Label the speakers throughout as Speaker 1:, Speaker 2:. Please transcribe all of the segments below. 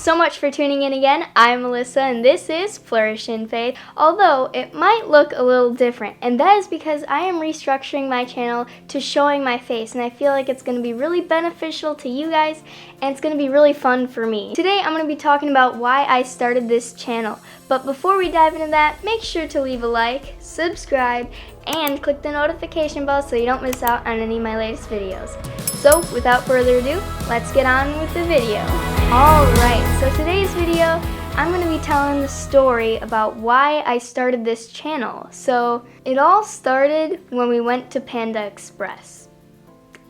Speaker 1: so much for tuning in again. I'm Melissa and this is Flourish in Faith, although it might look a little different, and that is because I am restructuring my channel to showing my face, and I feel like it's going to be really beneficial to you guys, and it's going to be really fun for me. Today I'm going to be talking about why I started this channel, but before we dive into that, make sure to leave a like, subscribe, and click the notification bell so you don't miss out on any of my latest videos. So without further ado, let's get on with the video. Alright, so today's video, I'm going to be telling the story about why I started this channel. So it all started when we went to Panda Express.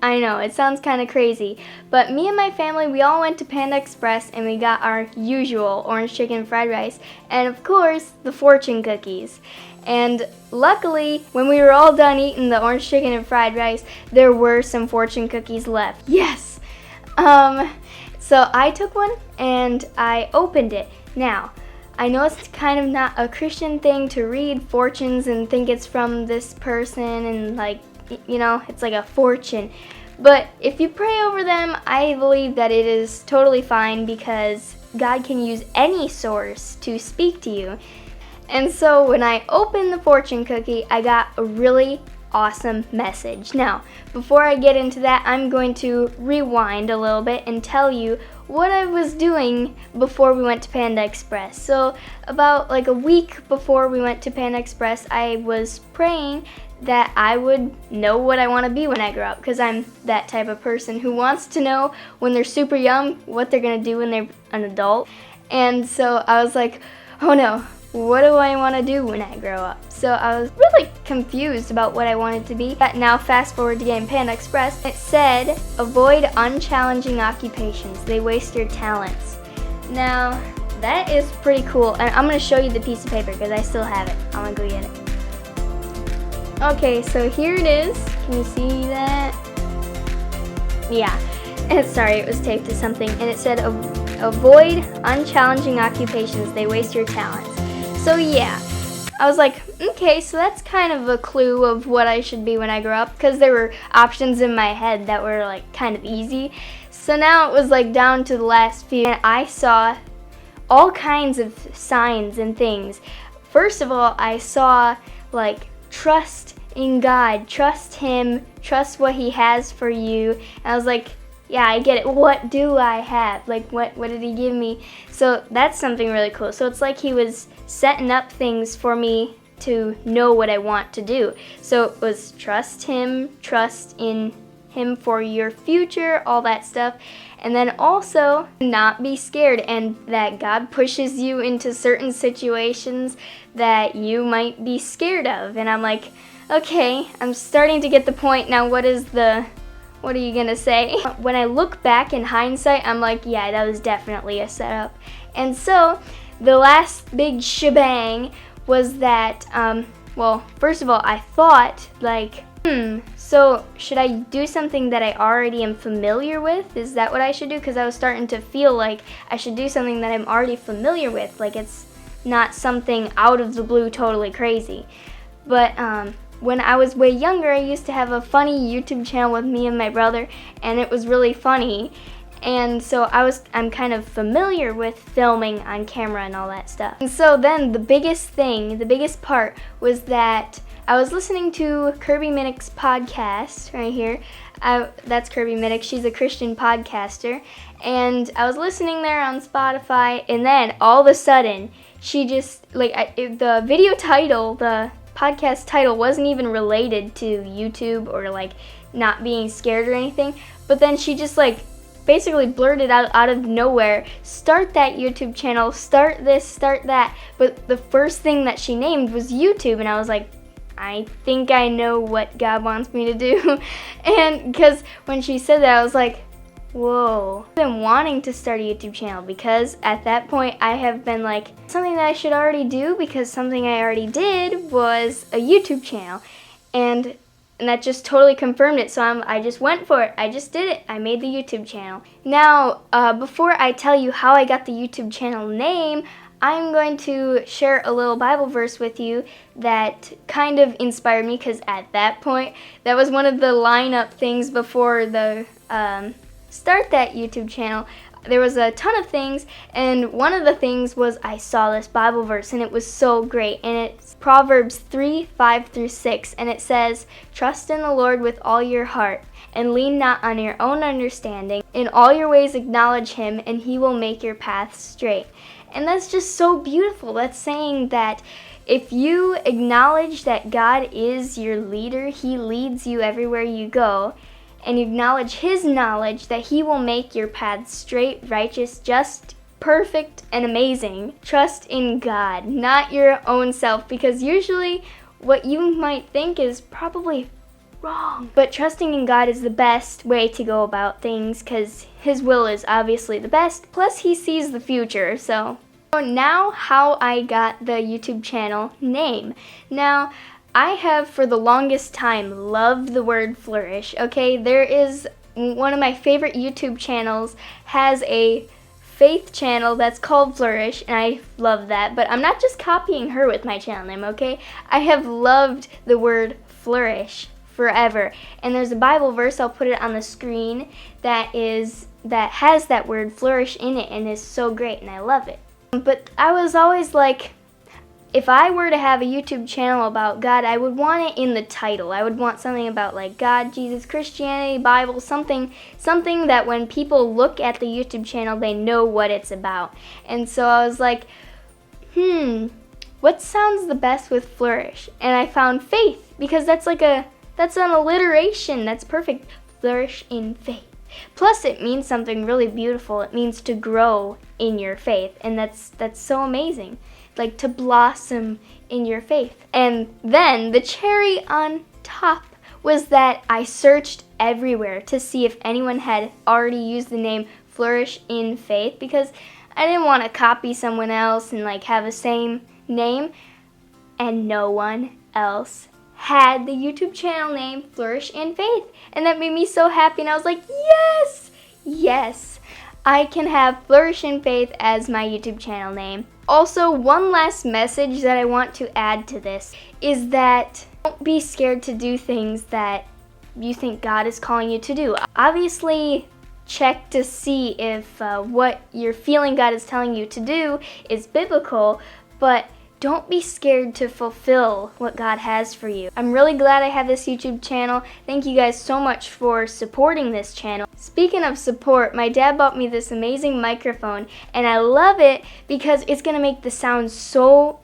Speaker 1: I know, it sounds kind of crazy, but me and my family, we all went to Panda Express and we got our usual orange chicken fried rice and of course the fortune cookies. And luckily, when we were all done eating the orange chicken and fried rice, there were some fortune cookies left. Yes! So I took one and I opened it. Now, I know it's kind of not a Christian thing to read fortunes and think it's from this person and like, you know, it's like a fortune. But if you pray over them, I believe that it is totally fine because God can use any source to speak to you. And so when I opened the fortune cookie, I got a really awesome message. Now, before I get into that, I'm going to rewind a little bit and tell you what I was doing before we went to Panda Express. So about like a week before we went to Panda Express, I was praying that I would know what I want to be when I grow up, because I'm that type of person who wants to know when they're super young what they're going to do when they're an adult. And so I was like, oh no, what do I want to do when I grow up? So I was really confused about what I wanted to be. But now fast forward to getting Panda Express, it said, avoid unchallenging occupations. They waste your talents. Now, that is pretty cool. And I'm going to show you the piece of paper because I still have it. I'm going to go get it. Okay, so here it is. Can you see that? Yeah. And sorry, it was taped to something. And it said, avoid unchallenging occupations. They waste your talents. So yeah, I was like, okay, so that's kind of a clue of what I should be when I grow up, because there were options in my head that were like kind of easy. So now it was like down to the last few, and I saw all kinds of signs and things. First of all, I saw like trust in God, trust Him, trust what He has for you. And I was like, yeah, I get it. What do I have? Like, what did He give me? So that's something really cool. So it's like He was setting up things for me to know what I want to do. So it was trust Him, trust in Him for your future, all that stuff. And then also not be scared, and that God pushes you into certain situations that you might be scared of. And I'm like, okay, I'm starting to get the point. Now what are you gonna say? When I look back in hindsight, I'm like, yeah, that was definitely a setup. And so the last big shebang was that, well, first of all, I thought like, so should I do something that I already am familiar with? Is that what I should do? Because I was starting to feel like I should do something that I'm already familiar with. Like it's not something out of the blue totally crazy. But when I was way younger, I used to have a funny YouTube channel with me and my brother, and it was really funny. And so I'm kind of familiar with filming on camera and all that stuff. And so then the biggest part was that I was listening to Kirby Minnick's podcast right here. That's Kirby Minnick. She's a Christian podcaster. And I was listening there on Spotify, and then all of a sudden, she just, like, the video title, the podcast title wasn't even related to YouTube or like not being scared or anything, but then she just like basically blurted out of nowhere, start that YouTube channel, start this, start that. But the first thing that she named was YouTube, and I was like, I think I know what God wants me to do. And because when she said that, I was like, whoa. I've been wanting to start a YouTube channel because at that point I have been like, something that I should already do, because something I already did was a YouTube channel. And that just totally confirmed it. So I just went for it. I just did it. I made the YouTube channel. Now, before I tell you how I got the YouTube channel name, I'm going to share a little Bible verse with you that kind of inspired me, because at that point, that was one of the lineup things before the start that YouTube channel. there was a ton of things, and one of the things was I saw this Bible verse, and it was so great, and it's Proverbs 3:5-6, and it says, "Trust in the Lord with all your heart, and lean not on your own understanding. In all your ways acknowledge him, and he will make your paths straight." And that's just so beautiful. That's saying that if you acknowledge that God is your leader, he leads you everywhere you go, and you acknowledge his knowledge that he will make your paths straight, righteous, just, perfect, and amazing. Trust in God, not your own self, because usually what you might think is probably wrong. But trusting in God is the best way to go about things, because his will is obviously the best, plus he sees the future. So now how I got the YouTube channel name. Now, I have for the longest time loved the word flourish, okay? There is one of my favorite YouTube channels has a faith channel that's called Flourish, and I love that, but I'm not just copying her with my channel name, okay? I have loved the word flourish forever, and there's a Bible verse, I'll put it on the screen, that has that word flourish in it, and is so great, and I love it. But I was always like, if I were to have a YouTube channel about God, I would want it in the title. I would want something about like God, Jesus, Christianity, Bible, something that when people look at the YouTube channel, they know what it's about. And so I was like, what sounds the best with flourish? And I found faith, because that's an alliteration. That's perfect. Flourish in faith. Plus, it means something really beautiful. It means to grow in your faith, and that's so amazing. Like to blossom in your faith. And then the cherry on top was that I searched everywhere to see if anyone had already used the name Flourish in Faith, because I didn't want to copy someone else and like have the same name, and no one else had the YouTube channel name Flourish in Faith, and that made me so happy, and I was like, yes, I can have Flourish in Faith as my YouTube channel name. Also, one last message that I want to add to this is that don't be scared to do things that you think God is calling you to do. Obviously, check to see if what you're feeling God is telling you to do is biblical, but don't be scared to fulfill what God has for you. I'm really glad I have this YouTube channel. Thank you guys so much for supporting this channel. Speaking of support, my dad bought me this amazing microphone, and I love it because it's gonna make the sound sound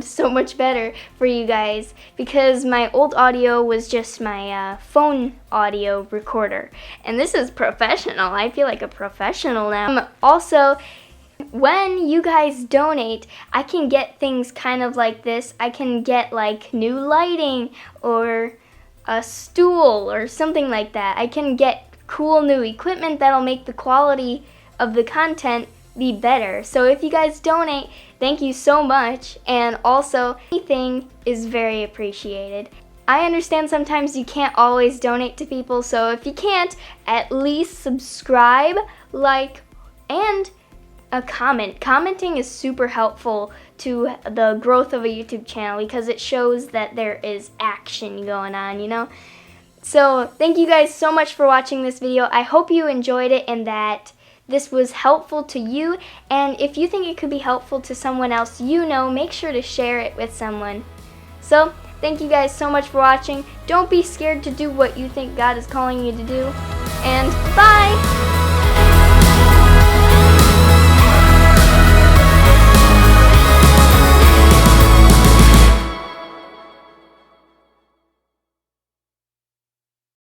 Speaker 1: so much better for you guys, because my old audio was just my phone audio recorder, and this is professional. I feel like a professional now. Also, when you guys donate, I can get things kind of like this. I can get like new lighting or a stool or something like that. I can get cool new equipment that'll make the quality of the content be better. So if you guys donate, thank you so much. And also, anything is very appreciated. I understand sometimes you can't always donate to people, so if you can't, at least subscribe, like, and a comment. Commenting is super helpful to the growth of a YouTube channel because it shows that there is action going on, you know? So thank you guys so much for watching this video. I hope you enjoyed it and that this was helpful to you. And if you think it could be helpful to someone else you know, make sure to share it with someone. So thank you guys so much for watching. Don't be scared to do what you think God is calling you to do. And bye!